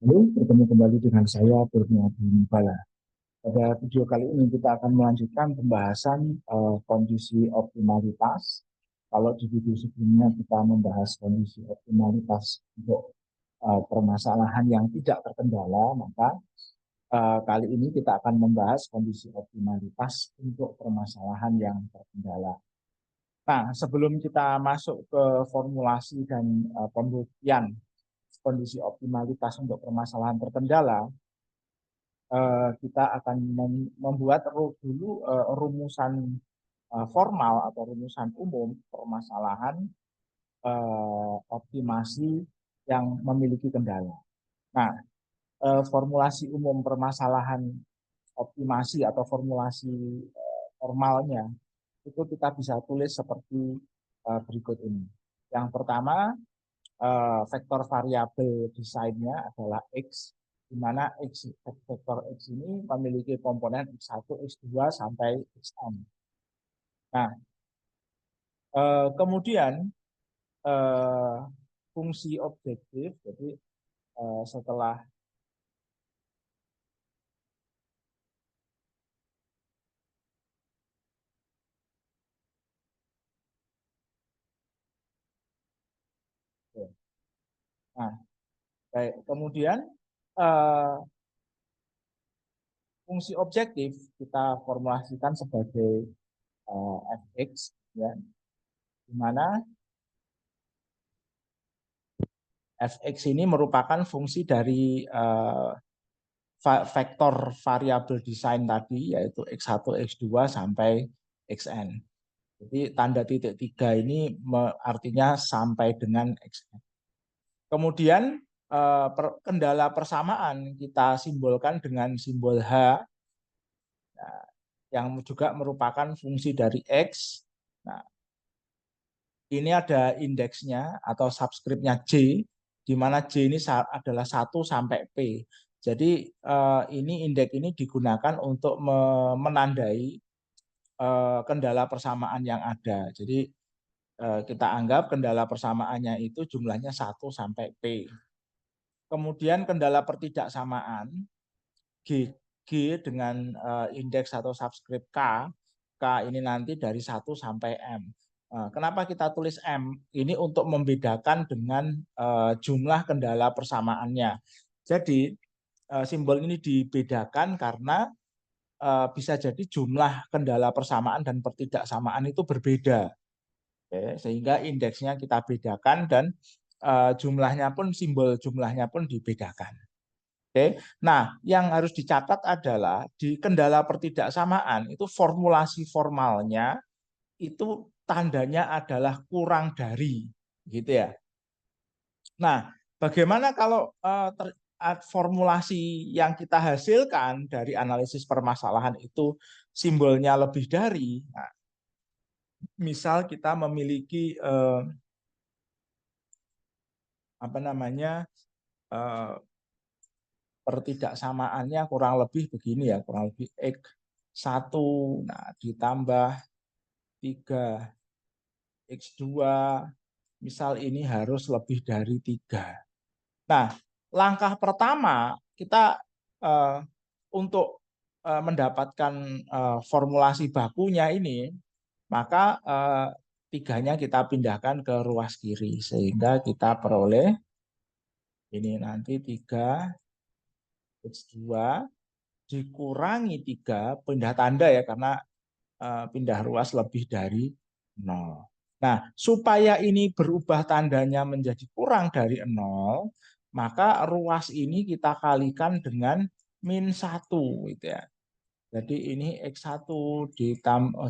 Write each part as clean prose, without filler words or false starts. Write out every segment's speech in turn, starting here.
Halo, bertemu kembali dengan saya, Kurniadi Nubala. Pada video kali ini kita akan melanjutkan pembahasan kondisi optimalitas. Kalau di video sebelumnya kita membahas kondisi optimalitas untuk permasalahan yang tidak terkendala, maka kali ini kita akan membahas kondisi optimalitas untuk permasalahan yang terkendala. Nah, sebelum kita masuk ke formulasi dan pembuktian kondisi optimalitas untuk permasalahan terkendala, kita akan membuat dulu rumusan formal atau rumusan umum permasalahan optimasi yang memiliki kendala. Nah, formulasi umum permasalahan optimasi atau formulasi formalnya itu kita bisa tulis seperti berikut ini. Yang pertama, vektor variabel desainnya adalah X, di mana vektor X ini memiliki komponen X1, X2, sampai Xn. Nah, kemudian fungsi objektif, jadi setelah nah, baik, kemudian eh, fungsi objektif kita formulasikan sebagai fx, ya, di mana fx ini merupakan fungsi dari vektor variabel desain tadi, yaitu X1, X2, sampai Xn. Jadi tanda titik 3 ini artinya sampai dengan Xn. Kemudian kendala persamaan kita simbolkan dengan simbol H, yang juga merupakan fungsi dari X. Nah, ini ada indeksnya atau subskripnya J, di mana J ini adalah 1 sampai P. Jadi ini indeks ini digunakan untuk menandai kendala persamaan yang ada. Jadi kita anggap kendala persamaannya itu jumlahnya 1 sampai P. Kemudian kendala pertidaksamaan G, G dengan indeks atau subskrip K. K ini nanti dari 1 sampai M. Kenapa kita tulis M? Ini untuk membedakan dengan jumlah kendala persamaannya. Jadi simbol ini dibedakan karena bisa jadi jumlah kendala persamaan dan pertidaksamaan itu berbeda. Oke, sehingga indeksnya kita bedakan dan jumlahnya pun, simbol jumlahnya pun dibedakan. Oke. Nah, yang harus dicatat adalah di kendala pertidaksamaan itu formulasi formalnya itu tandanya adalah kurang dari, gitu ya. Nah, bagaimana kalau formulasi yang kita hasilkan dari analisis permasalahan itu simbolnya lebih dari? Nah, misal kita memiliki apa namanya pertidaksamaannya kurang lebih begini ya, kurang lebih X1, nah ditambah 3X2, misal ini harus lebih dari 3. Nah, langkah pertama kita untuk mendapatkan formulasi bakunya ini, maka tiganya kita pindahkan ke ruas kiri, sehingga kita peroleh ini nanti 3X2 dikurangi 3, pindah tanda ya, karena pindah ruas lebih dari 0. Nah, supaya ini berubah tandanya menjadi kurang dari 0, maka ruas ini kita kalikan dengan -1 gitu ya. Jadi ini X1 ditambah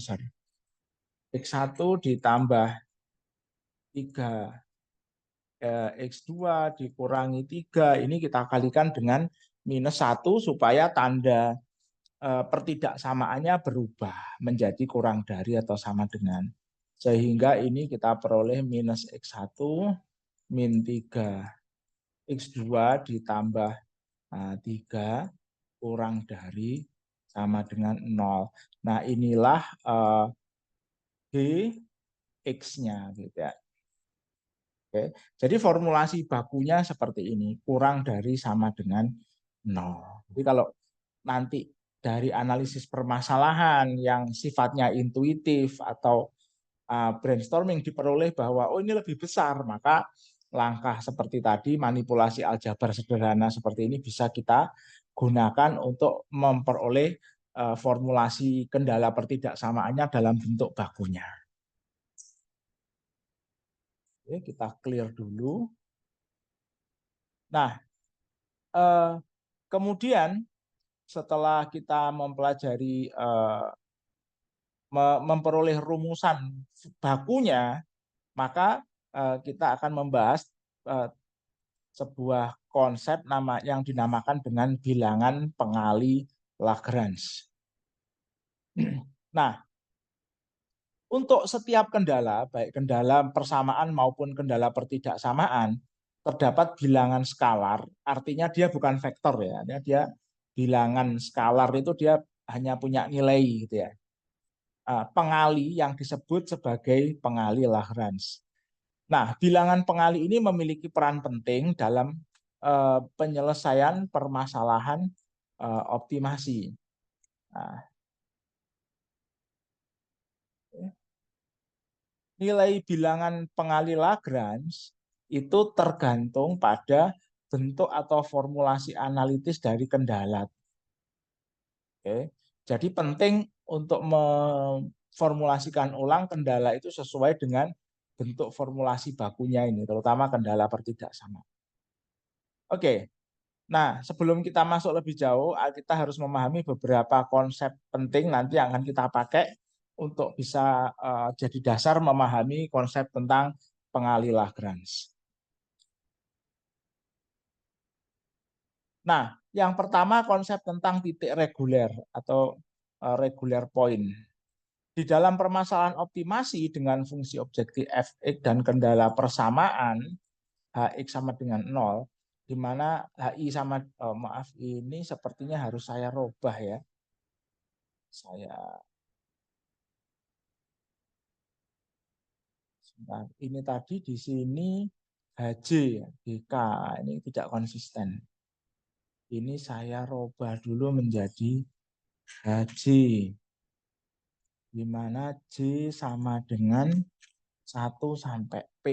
X1 ditambah 3 X2 dikurangi 3, ini kita kalikan dengan -1 supaya tanda pertidaksamaannya berubah menjadi kurang dari atau sama dengan. Sehingga ini kita peroleh -X1 min 3 X2 ditambah 3 kurang dari sama dengan 0. Nah, inilah G X-nya gitu ya. Oke. Jadi formulasi bakunya seperti ini, kurang dari sama dengan 0. Jadi kalau nanti dari analisis permasalahan yang sifatnya intuitif atau brainstorming diperoleh bahwa oh ini lebih besar, maka langkah seperti tadi manipulasi aljabar sederhana seperti ini bisa kita gunakan untuk memperoleh formulasi kendala pertidaksamaannya dalam bentuk bakunya. Oke, kita clear dulu. Nah, kemudian setelah kita mempelajari memperoleh rumusan bakunya, maka kita akan membahas sebuah konsep yang dinamakan dengan bilangan pengali Lagrange. Nah, untuk setiap kendala, baik kendala persamaan maupun kendala pertidaksamaan, terdapat bilangan skalar, artinya dia bukan vektor ya, dia bilangan skalar itu dia hanya punya nilai gitu ya. Pengali yang disebut sebagai pengali Lagrange. Nah, bilangan pengali ini memiliki peran penting dalam penyelesaian permasalahan optimasi. Nah, nilai bilangan pengali Lagrange itu tergantung pada bentuk atau formulasi analitis dari kendala. Oke. Jadi penting untuk memformulasikan ulang kendala itu sesuai dengan bentuk formulasi bakunya ini, terutama kendala pertidaksamaan. Oke. Nah, sebelum kita masuk lebih jauh, kita harus memahami beberapa konsep penting nanti yang akan kita pakai untuk bisa jadi dasar memahami konsep tentang pengali Lagrange. Nah, yang pertama konsep tentang titik reguler atau regular point. Di dalam permasalahan optimasi dengan fungsi objektif fx dan kendala persamaan hx sama dengan 0, di mana hi sama maaf ini sepertinya harus saya rubah ya. Ini tadi di sini HJ, GK, ini tidak konsisten. Ini saya rubah dulu menjadi HJ, di mana J sama dengan 1 sampai P.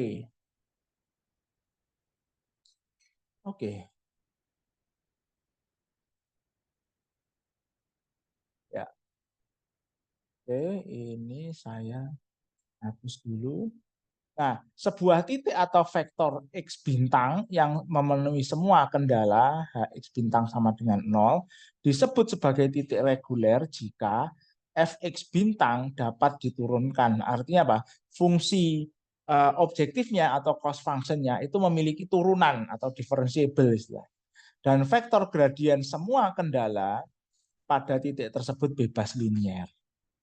Oke. Ya. Oke, ini saya hapus dulu. Nah, sebuah titik atau vektor X bintang yang memenuhi semua kendala Hx bintang sama dengan 0 disebut sebagai titik reguler jika Fx bintang dapat diturunkan. Artinya apa? Fungsi objektifnya atau cost functionnya itu memiliki turunan atau differentiable istilah. Dan vektor gradien semua kendala pada titik tersebut bebas linier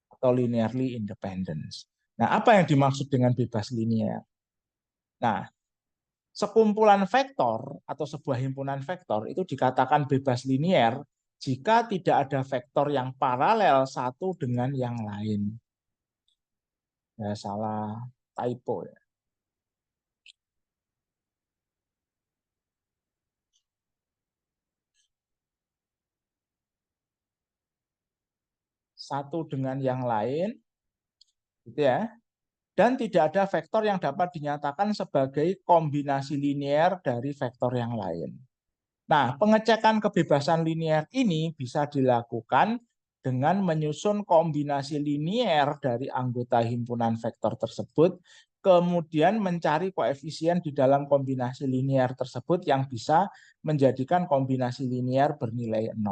atau linearly independent. Nah, apa yang dimaksud dengan bebas linier? Nah, sekumpulan vektor atau sebuah himpunan vektor itu dikatakan bebas linier jika tidak ada vektor yang paralel satu dengan yang lain. Ya, salah typo ya. Satu dengan yang lain, gitu ya. Dan tidak ada vektor yang dapat dinyatakan sebagai kombinasi linier dari vektor yang lain. Nah, pengecekan kebebasan linier ini bisa dilakukan dengan menyusun kombinasi linier dari anggota himpunan vektor tersebut, kemudian mencari koefisien di dalam kombinasi linier tersebut yang bisa menjadikan kombinasi linier bernilai 0.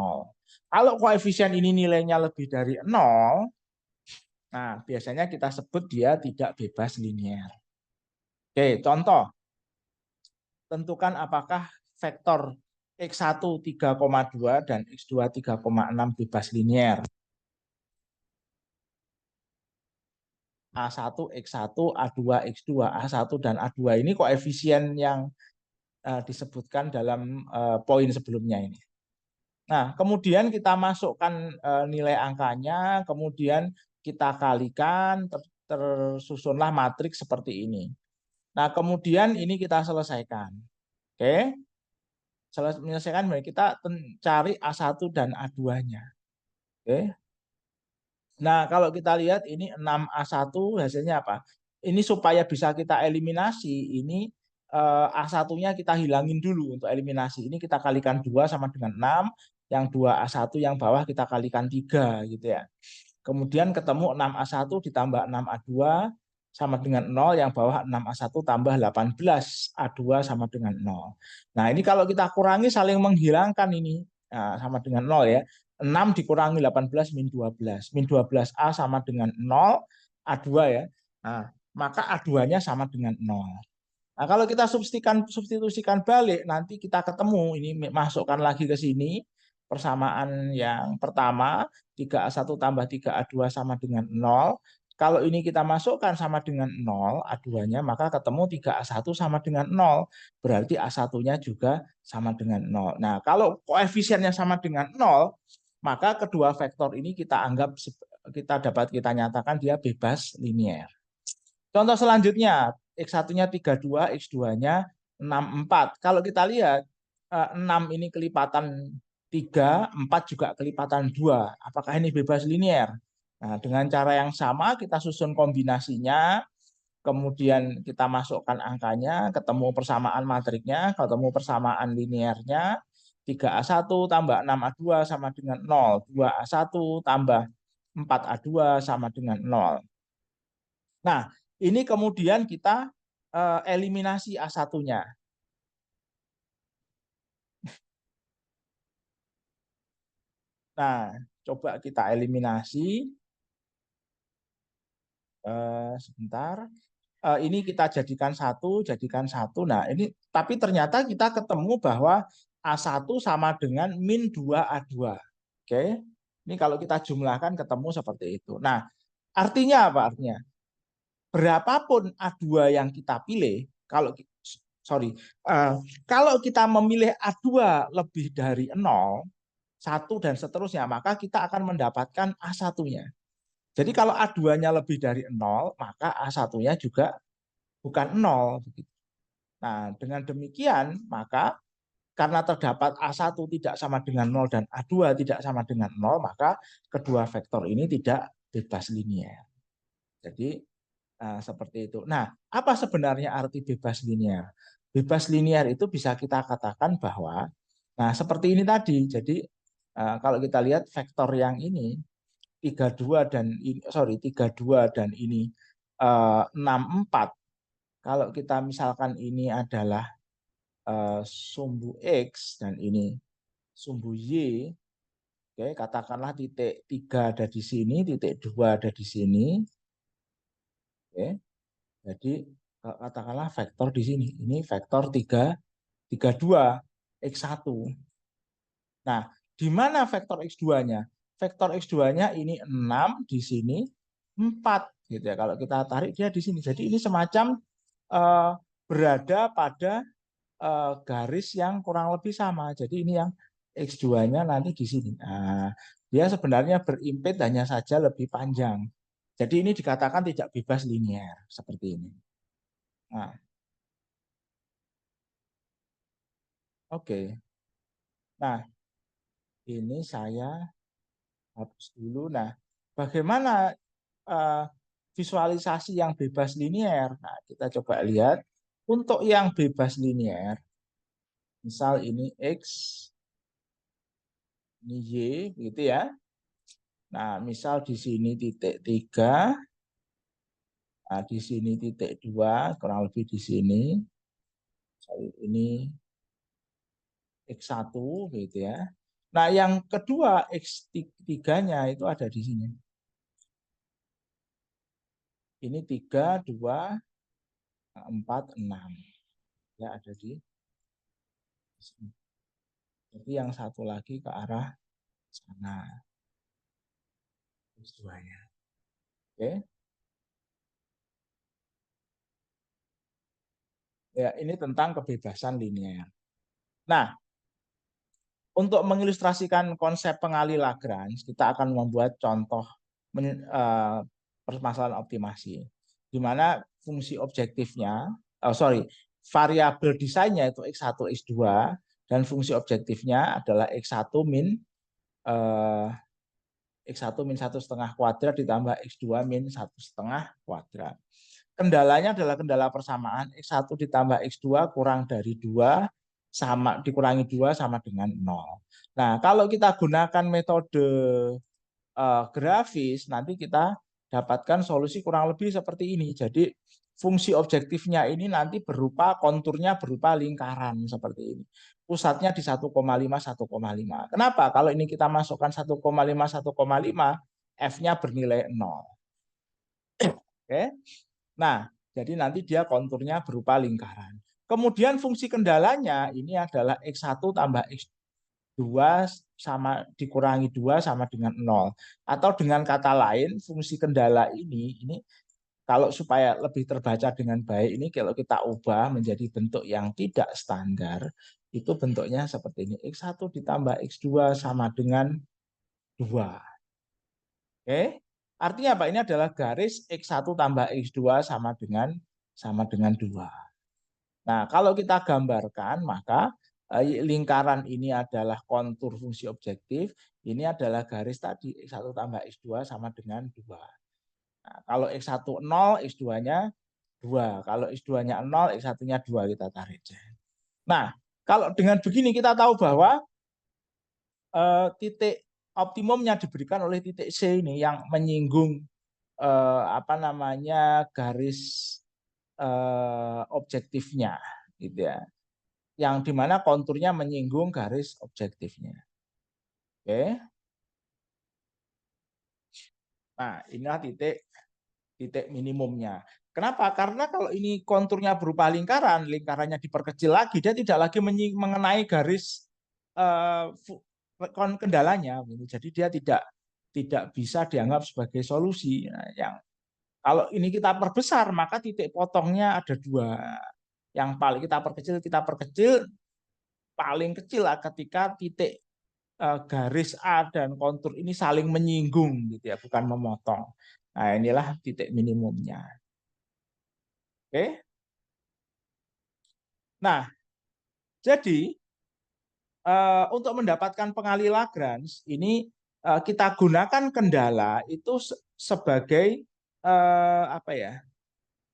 Kalau koefisien ini nilainya lebih dari 0, nah biasanya kita sebut dia tidak bebas linier. Oke, contoh. Tentukan apakah vektor X1 3,2 dan X2 3,6 bebas linier. A1, X1, A2, X2, A1 dan A2 ini koefisien yang disebutkan dalam poin sebelumnya ini. Nah, kemudian kita masukkan nilai angkanya, kemudian kita kalikan, tersusunlah matriks seperti ini. Nah, kemudian ini kita selesaikan. Oke. Menyelesaikan, kita cari A1 dan A2-nya. Oke. Nah, kalau kita lihat ini 6A1 hasilnya apa? Ini supaya bisa kita eliminasi, ini A1-nya kita hilangin dulu untuk eliminasi. Ini kita kalikan 2 sama dengan 6, yang 2A1 yang bawah kita kalikan 3 gitu ya. Kemudian ketemu 6A1 ditambah 6A2 sama dengan 0, yang bawah 6A1 tambah 18A2 sama dengan 0. Nah, ini kalau kita kurangi saling menghilangkan ini. Nah, sama dengan 0 ya. 6 dikurangi 18 min 12. Min 12A sama dengan 0, A2 ya. Nah, maka A2-nya sama dengan 0. Nah, kalau kita substitusikan balik, nanti kita ketemu, ini masukkan lagi ke sini, persamaan yang pertama, 3A1 tambah 3A2 sama dengan 0. Kalau ini kita masukkan sama dengan 0, A2-nya, maka ketemu 3A1 sama dengan 0. Berarti A1-nya juga sama dengan 0. Nah, kalau koefisiennya sama dengan 0, maka kedua vektor ini kita anggap, kita nyatakan dia bebas linier. Contoh selanjutnya, X1-nya 32, X2-nya 64. Kalau kita lihat, 6 ini kelipatan 3, 4 juga kelipatan 2. Apakah ini bebas linier? Nah, dengan cara yang sama, kita susun kombinasinya, kemudian kita masukkan angkanya, ketemu persamaan matriknya, ketemu persamaan liniernya, 3A1 tambah 6A2 sama dengan 0, 2A1 tambah 4A2 sama dengan 0. Nah, ini kemudian kita eliminasi A1-nya. Nah, coba kita eliminasi. Sebentar. Ini kita jadikan satu. Nah, ini tapi ternyata kita ketemu bahwa A1 sama dengan min 2A2. Oke. Ini kalau kita jumlahkan ketemu seperti itu. Nah, artinya apa artinya? Berapapun A2 yang kita pilih, kalau kita memilih A2 lebih dari 0, 1 dan seterusnya, maka kita akan mendapatkan A1-nya. Jadi kalau A2-nya lebih dari 0, maka A1-nya juga bukan 0. Nah, dengan demikian, maka karena terdapat A1 tidak sama dengan 0 dan A2 tidak sama dengan 0, maka kedua vektor ini tidak bebas linier. Jadi, seperti itu. Nah, apa sebenarnya arti bebas linier? Bebas linier itu bisa kita katakan bahwa, nah seperti ini tadi. Jadi, kalau kita lihat vektor yang ini, 32 dan ini 64. Kalau kita misalkan ini adalah sumbu X dan ini sumbu Y, oke, katakanlah titik 3 ada di sini, titik 2 ada di sini. Oke. Jadi katakanlah vektor di sini. Ini vektor 32 X1. Nah, di mana vektor X2-nya? Vektor X2-nya ini 6, di sini 4 gitu ya. Kalau kita tarik dia di sini. Jadi ini semacam berada pada garis yang kurang lebih sama. Jadi ini yang X2-nya nanti di sini. Nah, dia sebenarnya berimpit hanya saja lebih panjang. Jadi ini dikatakan tidak bebas linier seperti ini. Nah, oke. Nah, ini saya hapus dulu. Nah, bagaimana visualisasi yang bebas linier? Nah, kita coba lihat. Untuk yang bebas linier, misal ini X, ini Y, gitu ya. Nah, misal di sini titik 3, nah, di sini titik 2, kurang lebih di sini. Ini X1, gitu ya. Nah, yang kedua X3-nya itu ada di sini. Ini 3, 2, 4, 6. Ya, ada di sini. Jadi yang satu lagi ke arah sana. X2-nya. Oke. Ya, ini tentang kebebasan linier. Nah, untuk mengilustrasikan konsep pengali Lagrange, kita akan membuat contoh permasalahan optimasi, di mana fungsi objektifnya variabel desainnya itu X1, X2, dan fungsi objektifnya adalah X1 min X1 min 1,5 kuadrat ditambah X2 min 1,5 kuadrat. Kendalanya adalah kendala persamaan, X1 ditambah X2 kurang dari 2, dikurangi 2 sama dengan 0. Nah, kalau kita gunakan metode grafis, nanti kita dapatkan solusi kurang lebih seperti ini. Jadi fungsi objektifnya ini nanti berupa konturnya berupa lingkaran seperti ini. Pusatnya di 1,5 1,5. Kenapa? Kalau ini kita masukkan 1,5 1,5, F-nya bernilai 0. Oke. Nah, jadi nanti dia konturnya berupa lingkaran. Kemudian fungsi kendalanya ini adalah X1 tambah X2 sama dikurangi 2 sama dengan 0. Atau dengan kata lain, fungsi kendala ini kalau supaya lebih terbaca dengan baik, ini kalau kita ubah menjadi bentuk yang tidak standar, itu bentuknya seperti ini. X1 ditambah X2 sama dengan 2. Oke? Artinya apa? Ini adalah garis X1 tambah X2 sama dengan 2. Nah, kalau kita gambarkan, maka lingkaran ini adalah kontur fungsi objektif, ini adalah garis tadi X1 tambah X2 sama dengan 2. Nah, kalau X1 0, X2-nya 2. Kalau X2-nya 0, X1-nya 2, kita tarik. Nah, kalau dengan begini kita tahu bahwa titik optimumnya diberikan oleh titik C ini yang menyinggung garis objektifnya, gitu ya. Yang dimana konturnya menyinggung garis objektifnya. Oke. Nah, inilah titik minimumnya. Kenapa? Karena kalau ini konturnya berupa lingkaran, lingkarannya diperkecil lagi, dia tidak lagi mengenai garis kendalanya. Jadi dia tidak bisa dianggap sebagai solusi. Nah, yang kalau ini kita perbesar, maka titik potongnya ada 2. Yang paling kita perkecil paling kecil lah ketika titik garis A dan kontur ini saling menyinggung, gitu ya, bukan memotong. Nah, inilah titik minimumnya. Oke. Nah, jadi untuk mendapatkan pengali Lagrange ini kita gunakan kendala itu sebagai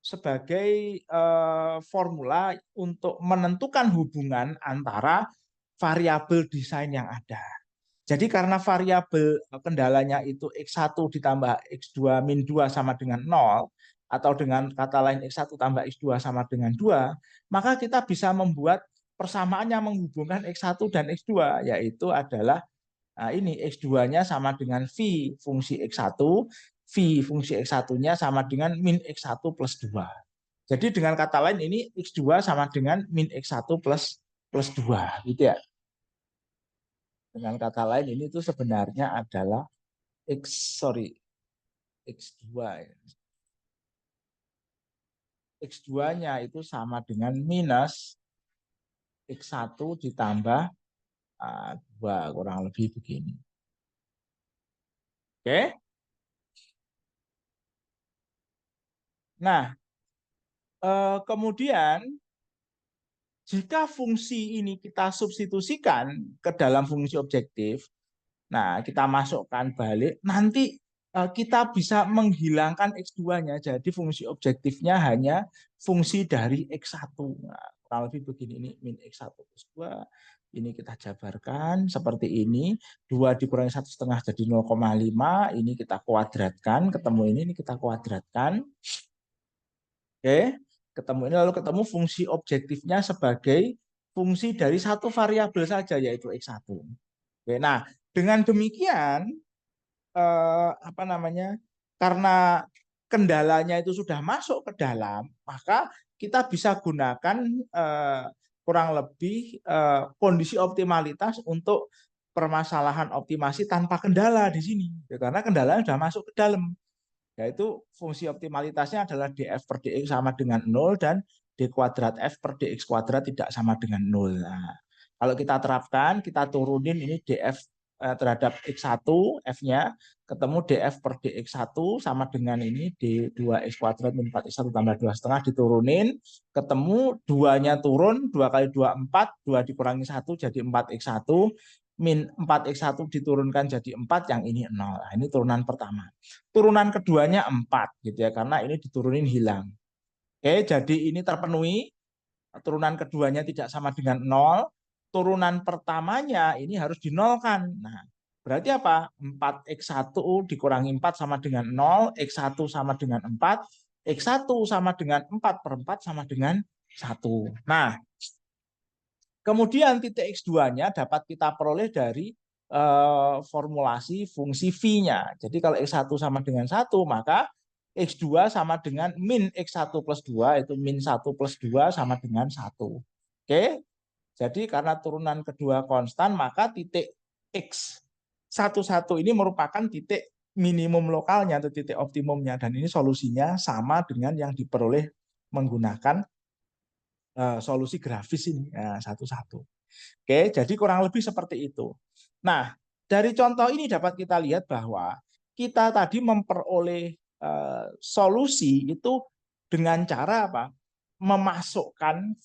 sebagai formula untuk menentukan hubungan antara variabel desain yang ada. Jadi karena variabel kendalanya itu X1 ditambah X2 min 2 sama dengan 0, atau dengan kata lain X1 tambah X2 sama dengan 2, maka kita bisa membuat persamaan yang menghubungkan X1 dan X2, yaitu adalah ini X2-nya sama dengan V fungsi X1, V fungsi X1-nya sama dengan min X1 plus 2. Jadi dengan kata lain ini X2 sama dengan min X1 plus 2, gitu ya. Dengan kata lain ini itu sebenarnya adalah X2. X2-nya itu sama dengan minus X1 ditambah 2, kurang lebih begini. Oke. Nah, kemudian jika fungsi ini kita substitusikan ke dalam fungsi objektif, nah kita masukkan balik, nanti kita bisa menghilangkan X2-nya. Jadi fungsi objektifnya hanya fungsi dari X1. Nah, kurang lebih begini, ini min X1 plus 2. Ini kita jabarkan seperti ini. 2 dikurangi 1,5 jadi 0,5. Ini kita kuadratkan, ketemu ini kita kuadratkan. Oke, ketemu ini, lalu ketemu fungsi objektifnya sebagai fungsi dari satu variabel saja, yaitu X1. Oke, nah dengan demikian karena kendalanya itu sudah masuk ke dalam, maka kita bisa gunakan kurang lebih kondisi optimalitas untuk permasalahan optimasi tanpa kendala di sini, karena kendalanya sudah masuk ke dalam, yaitu fungsi optimalitasnya adalah df per dx sama dengan 0 dan d kuadrat f per dx kuadrat tidak sama dengan 0. Nah, kalau kita terapkan, kita turunin ini df terhadap X1 F-nya, ketemu DF per DX1 sama dengan ini D2X kuadrat min 4X1 tambah 2,5 diturunin, ketemu 2-nya turun, 2 kali 2 4, 2 dikurangi 1 jadi 4X1, min 4X1 diturunkan jadi 4, yang ini 0. Nah, ini turunan pertama. Turunan keduanya 4 gitu ya, karena ini diturunin hilang. Oke, jadi ini terpenuhi. Turunan keduanya tidak sama dengan 0. Turunan pertamanya ini harus dinolkan. Nah, berarti apa? 4X1 dikurangi 4 sama dengan 0, X1 sama dengan 4, X1 sama dengan 4 per 4 sama dengan 1. Nah, kemudian titik X2-nya dapat kita peroleh dari formulasi fungsi V-nya. Jadi kalau X1 sama dengan 1, maka X2 sama dengan min X1 plus 2, itu min 1 plus 2 sama dengan 1. Oke, jadi karena turunan kedua konstan, maka titik X11 ini merupakan titik minimum lokalnya atau titik optimumnya. Dan ini solusinya sama dengan yang diperoleh menggunakan solusi grafis ini, satu-satu. Oke, jadi kurang lebih seperti itu. Nah, dari contoh ini dapat kita lihat bahwa kita tadi memperoleh solusi itu dengan cara apa? Memasukkan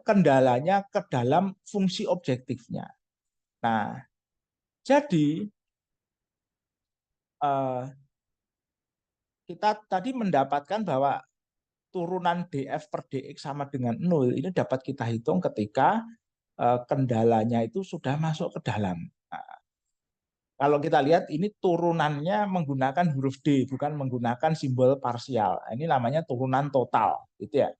kendalanya ke dalam fungsi objektifnya. Nah, jadi kita tadi mendapatkan bahwa turunan DF per DX sama dengan 0 ini dapat kita hitung ketika kendalanya itu sudah masuk ke dalam. Nah, kalau kita lihat ini turunannya menggunakan huruf D, bukan menggunakan simbol parsial. Ini namanya turunan total, gitu ya.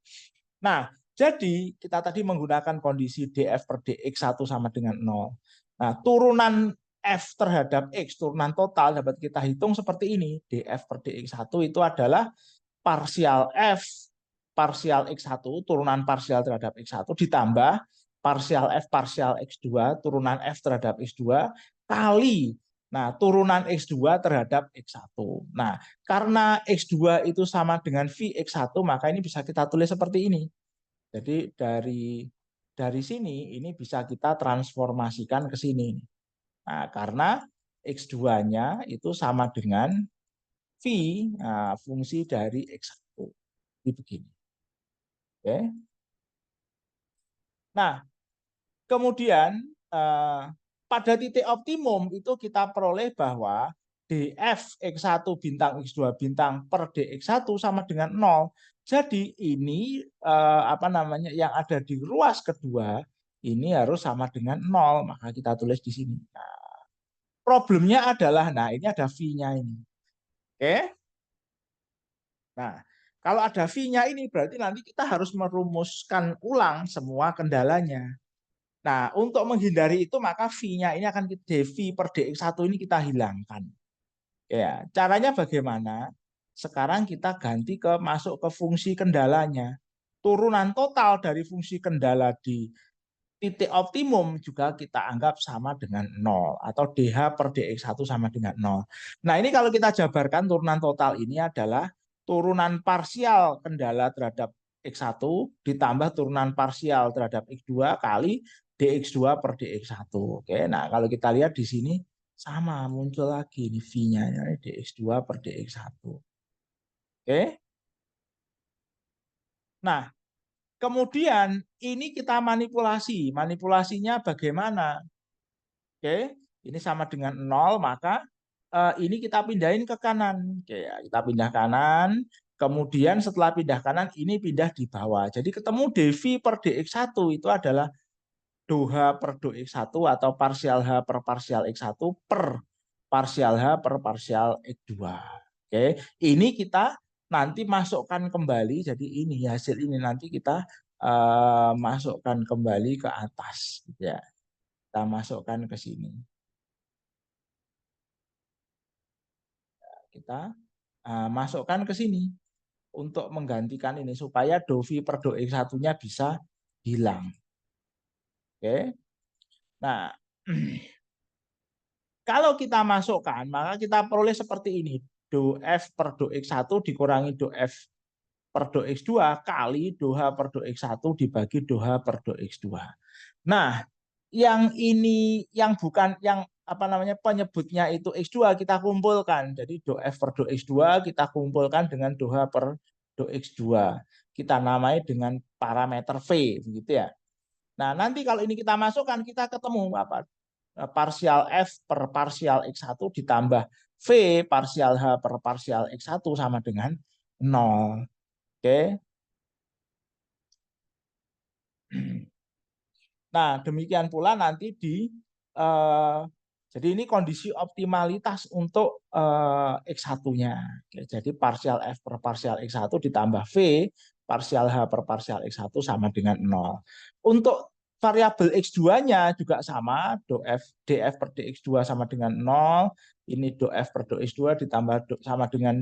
Nah, jadi kita tadi menggunakan kondisi DF per DX1 sama dengan 0. Nah, turunan F terhadap X, turunan total dapat kita hitung seperti ini. DF per DX1 itu adalah parsial F, parsial X1, turunan parsial terhadap X1, ditambah parsial F, parsial X2, turunan F terhadap X2, kali turunan X2 terhadap X1. Nah, karena X2 itu sama dengan V X1, maka ini bisa kita tulis seperti ini. Jadi dari sini ini bisa kita transformasikan ke sini. Nah, karena X2-nya itu sama dengan V, fungsi dari X1. Ini begini. Oke. Nah, kemudian pada titik optimum itu kita peroleh bahwa df X1 bintang X2 bintang per dx1 sama dengan 0. Jadi ini apa namanya yang ada di ruas kedua ini harus sama dengan 0, maka kita tulis di sini. Nah, problemnya adalah ini ada V-nya ini. Oke. Nah, kalau ada V-nya ini berarti nanti kita harus merumuskan ulang semua kendalanya. Nah, untuk menghindari itu maka V-nya ini akan dV per dx1 ini kita hilangkan. Ya, caranya bagaimana? Sekarang kita ganti masuk ke fungsi kendalanya. Turunan total dari fungsi kendala di titik optimum juga kita anggap sama dengan 0 atau DH per DX1 sama dengan 0. Nah, ini kalau kita jabarkan turunan total ini adalah turunan parsial kendala terhadap X1 ditambah turunan parsial terhadap X2 kali DX2 per DX1. Oke, nah kalau kita lihat di sini sama muncul lagi ini V-nya DX2 per DX1. Oke. Nah, kemudian ini kita manipulasi. Manipulasinya bagaimana? Oke, ini sama dengan 0, maka ini kita pindahin ke kanan. Oke, ya, kita pindah kanan. Kemudian setelah pindah kanan, ini pindah di bawah. Jadi ketemu dV per dx1 itu adalah DOH per DX1 atau parsial H per parsial X1 per parsial H per parsial X2. Oke, ini kita nanti masukkan kembali. Jadi ini hasil ini nanti kita masukkan kembali ke atas. Ya, kita masukkan ke sini. Kita masukkan ke sini untuk menggantikan ini supaya DOV per DX1-nya bisa hilang. Oke. Nah, kalau kita masukkan, maka kita peroleh seperti ini. Do F per do X1 dikurangi do F per do X2 kali do H per do X1 dibagi do H per do X2. Nah, yang ini yang bukan yang apa namanya penyebutnya itu X2 kita kumpulkan. Jadi do F per do X2 kita kumpulkan dengan do H per do X2. Kita namai dengan parameter V begitu ya. Nah, nanti kalau ini kita masukkan kita ketemu apa? Parsial F per parsial X1 ditambah V parsial H per parsial X1 sama dengan 0. Oke. Nah, demikian pula nanti di jadi ini kondisi optimalitas untuk X1-nya. Jadi parsial F per parsial X1 ditambah V parsial H per parsial X1 sama dengan 0. Untuk variabel X2-nya juga sama, do F dF per dX2 sama dengan 0. Ini do F per do X2 ditambah sama dengan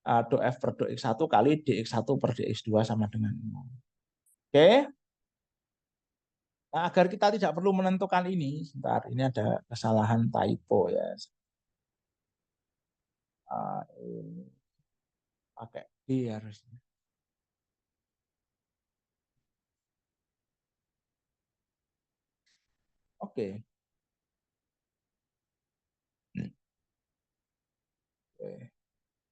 do F per do X1 kali dX1 per dX2 sama dengan 0. Oke. Nah, agar kita tidak perlu menentukan ini, sebentar, ini ada kesalahan typo ya. Ini pakai D harusnya. Oke.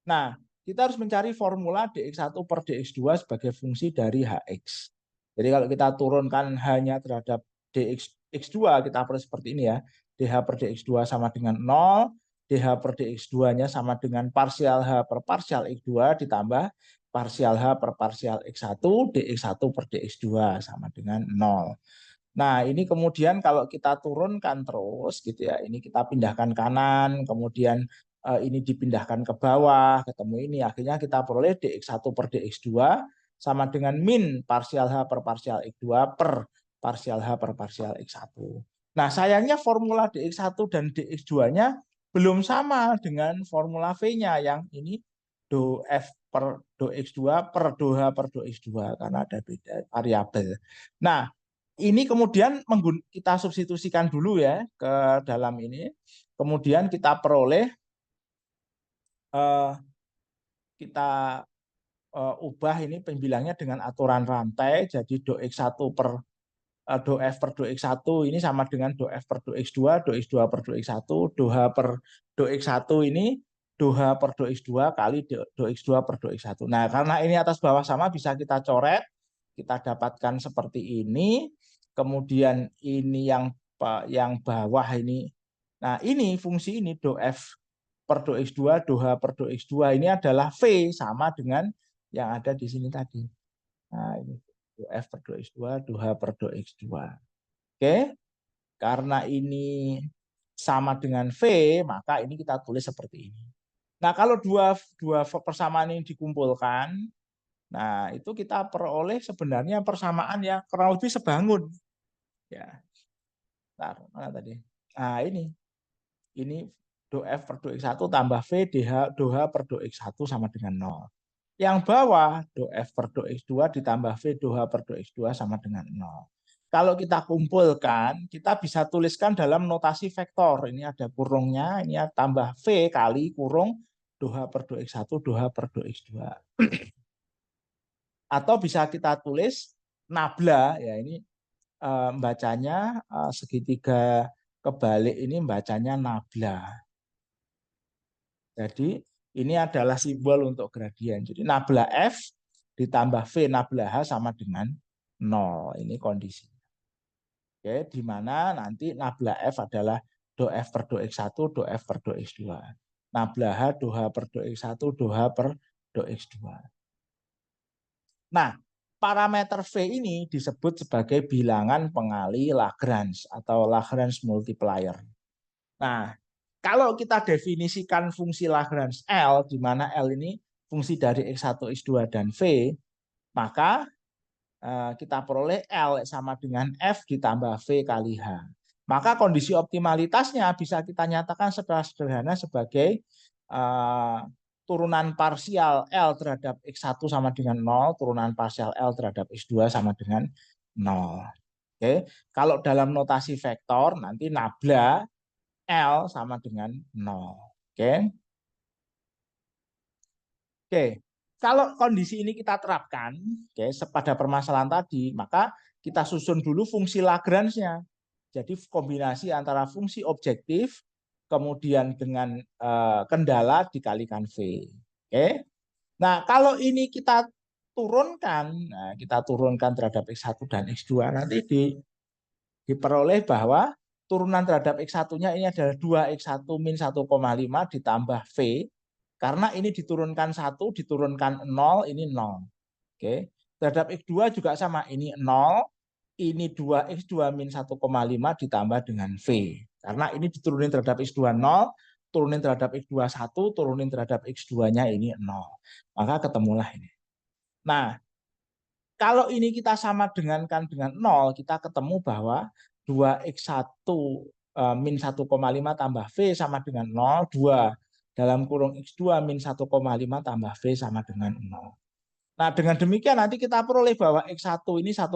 Nah, kita harus mencari formula dx1 per dx2 sebagai fungsi dari hx. Jadi kalau kita turunkan hanya terhadap dx2, kita perlu seperti ini ya. dh per dx2 sama dengan 0, dh per dx2-nya sama dengan parsial h per parsial x2 ditambah parsial h per parsial x1, dx1 per dx2 sama dengan 0. Nah, ini kemudian kalau kita turunkan terus gitu ya, ini kita pindahkan kanan, kemudian ini dipindahkan ke bawah, ketemu ini, akhirnya kita peroleh dx1 per dx2 sama dengan min parsial h per parsial x2 per parsial h per parsial x1. Nah, sayangnya formula dx1 dan dx2-nya belum sama dengan formula V-nya yang ini do f per do x2 per do h per do x2 karena ada beda variabel. Nah, ini kemudian kita substitusikan dulu ya ke dalam ini. Kemudian kita peroleh kita ubah ini pembilangnya dengan aturan rantai. Jadi do X1 per do F per do X1 ini sama dengan do F per do X2, do X2 per do X1, do H per do X1 ini do H per do X2 kali do X2 per do X1. Nah, karena ini atas bawah sama bisa kita coret, kita dapatkan seperti ini. Kemudian ini yang bawah ini. Nah, ini fungsi ini do F per do X2, do H per do X2 ini adalah V sama dengan yang ada di sini tadi. Nah, ini do F per do X2, do H per do X2. Oke, karena ini sama dengan V, maka ini kita tulis seperti ini. Nah, kalau dua persamaan ini dikumpulkan, nah itu kita peroleh sebenarnya persamaan yang kurang lebih sebangun. Ya, bentar, mana tadi? Nah, ini do F per do X1 tambah V do H per do X1 sama dengan 0. Yang bawah do F per do X2 ditambah V do H per do X2 sama dengan 0. Kalau kita kumpulkan, kita bisa tuliskan dalam notasi vektor. Ini ada kurungnya, ini tambah V kali kurung do H per do X1, do H per do X2. Atau bisa kita tulis nabla, ya ini bacanya segitiga kebalik ini bacanya nabla. Jadi ini adalah simbol untuk gradien. Jadi nabla F ditambah V nabla H sama dengan 0. Ini kondisi. Oke, di mana nanti nabla F adalah do F per do X1, do F per do X2. Nabla H do H per do X1, do H per do X2. Nah, parameter V ini disebut sebagai bilangan pengali Lagrange atau Lagrange multiplier. Nah, kalau kita definisikan fungsi Lagrange L, di mana L ini fungsi dari X1, X2, dan V, maka kita peroleh L sama dengan F ditambah V kali H. Maka kondisi optimalitasnya bisa kita nyatakan secara sederhana sebagai turunan parsial L terhadap X1 sama dengan 0, turunan parsial L terhadap X2 sama dengan 0. Oke, kalau dalam notasi vektor nanti nabla L sama dengan 0. Oke. Oke. Kalau kondisi ini kita terapkan, oke, pada permasalahan tadi, maka kita susun dulu fungsi Lagrange-nya. Jadi kombinasi antara fungsi objektif kemudian dengan kendala dikalikan V. Oke. Nah, kalau ini kita turunkan, kita turunkan terhadap X1 dan X2, nanti diperoleh bahwa turunan terhadap X1-nya ini adalah 2X1 min 1,5 ditambah V. Karena ini diturunkan 1, diturunkan 0, ini 0. Oke. Terhadap X2 juga sama, ini 0, ini 2X2 min 1,5 ditambah dengan V. Karena ini diturunin terhadap X2 0, turunin terhadap X2 1, turunin terhadap X2-nya ini 0. Maka ketemulah ini. Nah, kalau ini kita sama dengan 0, kita ketemu bahwa 2X1 min 1,5 tambah V sama dengan 0, 2 dalam kurung X2 min 1,5 tambah V sama dengan 0. Nah, dengan demikian nanti kita peroleh bahwa X1 ini 1,5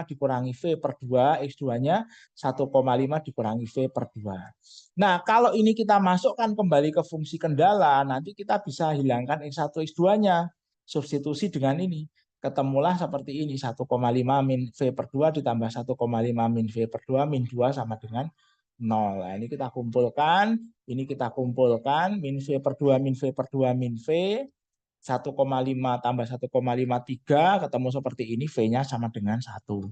dikurangi V per 2, X2-nya 1,5 dikurangi V per 2. Nah, kalau ini kita masukkan kembali ke fungsi kendala, nanti kita bisa hilangkan X1, X2-nya. Substitusi dengan ini. Ketemulah seperti ini, 1,5 min V per 2 ditambah 1,5 min V per 2 min 2 sama dengan 0. Nah, ini kita kumpulkan, min V per 2 min V per 2 min V, 1,5 tambah 1,53 ketemu seperti ini, V-nya sama dengan 1.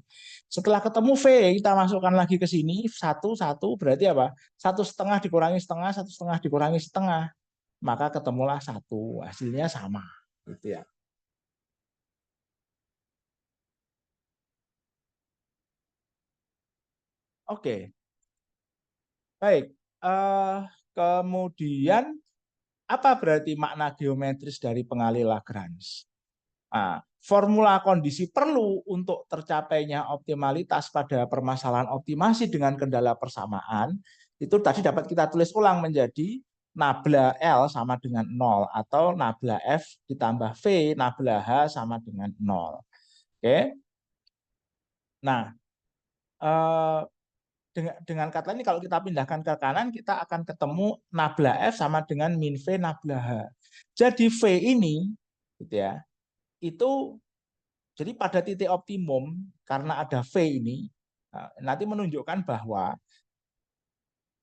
Setelah ketemu V, kita masukkan lagi ke sini, 1, 1 berarti apa? 1,5 dikurangi setengah, 1,5 dikurangi setengah. Maka ketemulah 1, hasilnya sama. Gitu ya. Oke, baik. Kemudian apa berarti makna geometris dari pengalih Lagrange? Nah, formula kondisi perlu untuk tercapainya optimalitas pada permasalahan optimasi dengan kendala persamaan itu tadi dapat kita tulis ulang menjadi nabla L sama dengan 0 atau nabla F ditambah V nabla H sama dengan 0. Oke. Nah, dengan kata ini kalau kita pindahkan ke kanan kita akan ketemu nabla F sama dengan min V nabla H. Jadi V ini gitu ya, itu jadi pada titik optimum karena ada V ini nanti menunjukkan bahwa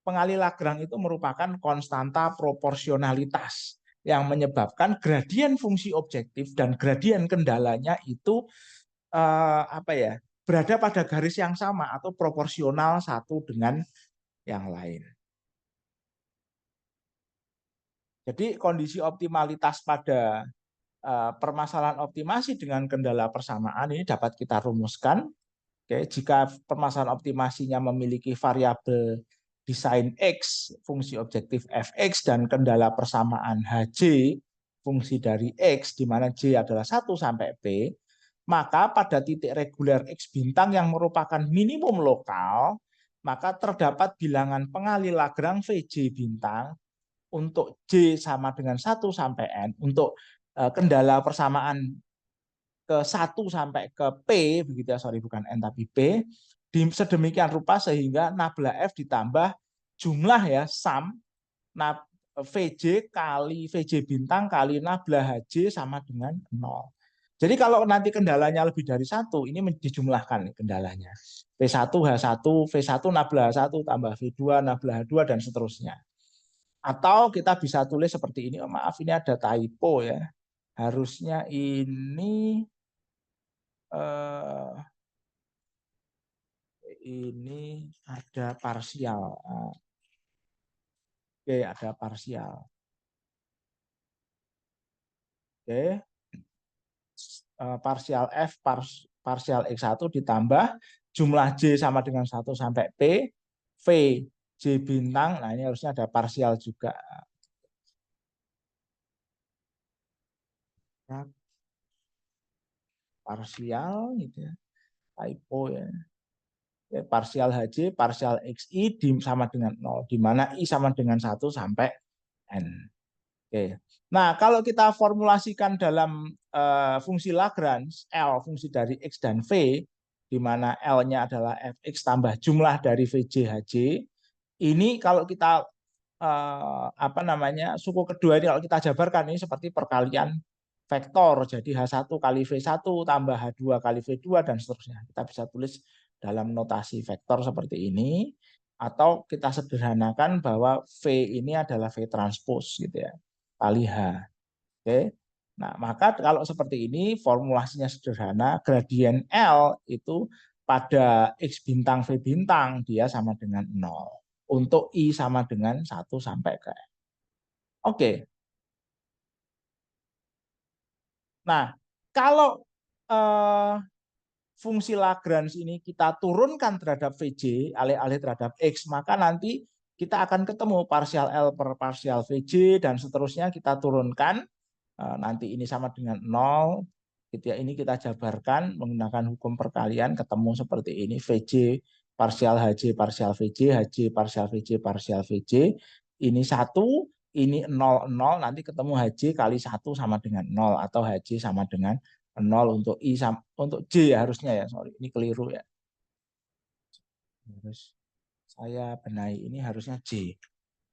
pengalih Lagrange itu merupakan konstanta proporsionalitas yang menyebabkan gradien fungsi objektif dan gradien kendalanya itu apa ya, berada pada garis yang sama atau proporsional satu dengan yang lain. Jadi kondisi optimalitas pada permasalahan optimasi dengan kendala persamaan ini dapat kita rumuskan. Oke, jika permasalahan optimasinya memiliki variabel desain X, fungsi objektif Fx, dan kendala persamaan Hj, fungsi dari X, di mana J adalah 1 sampai P, maka pada titik reguler X bintang yang merupakan minimum lokal, maka terdapat bilangan pengalih Lagrange Vj bintang untuk J sama dengan 1 sampai N, untuk kendala persamaan ke 1 sampai ke P, begitu ya, sorry bukan N tapi P, sedemikian rupa sehingga nabla F ditambah jumlah ya, sum, VJ kali VJ bintang kali nabla HJ sama dengan 0. Jadi kalau nanti kendalanya lebih dari 1, ini dijumlahkan kendalanya. P1, H1, V1 nabla H1 tambah V2 nabla H2 dan seterusnya. Atau kita bisa tulis seperti ini, oh, maaf ini ada typo ya. Harusnya ini ada parsial. Oke, ada parsial. Oke. Parsial F parsial X1 ditambah jumlah J sama dengan 1 sampai P, V J bintang. Nah, ini harusnya ada parsial juga. Parsial gitu ya. Typo ya. Parsial HJ, parsial XI sama dengan 0, di mana I sama dengan 1 sampai N. Oke. Nah, kalau kita formulasikan dalam fungsi Lagrange, L fungsi dari X dan V, di mana L-nya adalah Fx tambah jumlah dari VJ HJ, ini kalau kita apa namanya, suku kedua ini kalau kita jabarkan ini seperti perkalian vektor, jadi H1 kali V1 tambah H2 kali V2 dan seterusnya. Kita bisa tulis dalam notasi vektor seperti ini, atau kita sederhanakan bahwa V ini adalah V transpose gitu ya, kali H. Oke. Nah, maka kalau seperti ini formulasinya sederhana, gradien L itu pada X bintang V bintang dia sama dengan 0. Untuk I sama dengan 1 sampai ke N. Oke. Nah, kalau fungsi Lagrange ini kita turunkan terhadap VJ, alih-alih terhadap X, maka nanti kita akan ketemu partial L per partial VJ, dan seterusnya kita turunkan. Nanti ini sama dengan 0. Gitu ya. Ini kita jabarkan menggunakan hukum perkalian, ketemu seperti ini. VJ partial HJ partial VJ, HJ partial VJ partial VJ. Ini 1, ini 0, 0. Nanti ketemu HJ kali 1 sama dengan 0. Atau HJ sama dengan 0 untuk I, untuk J ya harusnya ya. Sorry, ini keliru ya. Harus saya benahi, ini harusnya J.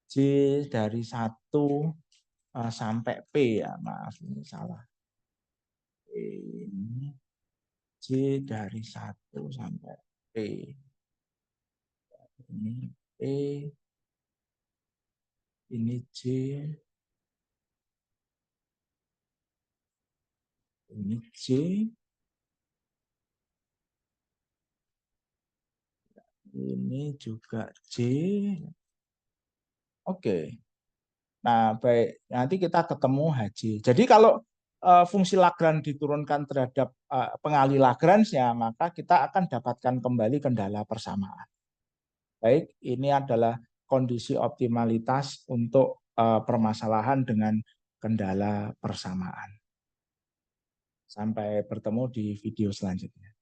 J dari 1 sampai P ya, maaf ini salah. Ini J dari 1 sampai P. Ini P, ini J, ini J, ini juga J. Oke. Nah, baik. Nanti kita ketemu HJ. Jadi kalau fungsi Lagrange diturunkan terhadap pengali Lagrange-nya, maka kita akan dapatkan kembali kendala persamaan. Baik, ini adalah kondisi optimalitas untuk permasalahan dengan kendala persamaan. Sampai bertemu di video selanjutnya.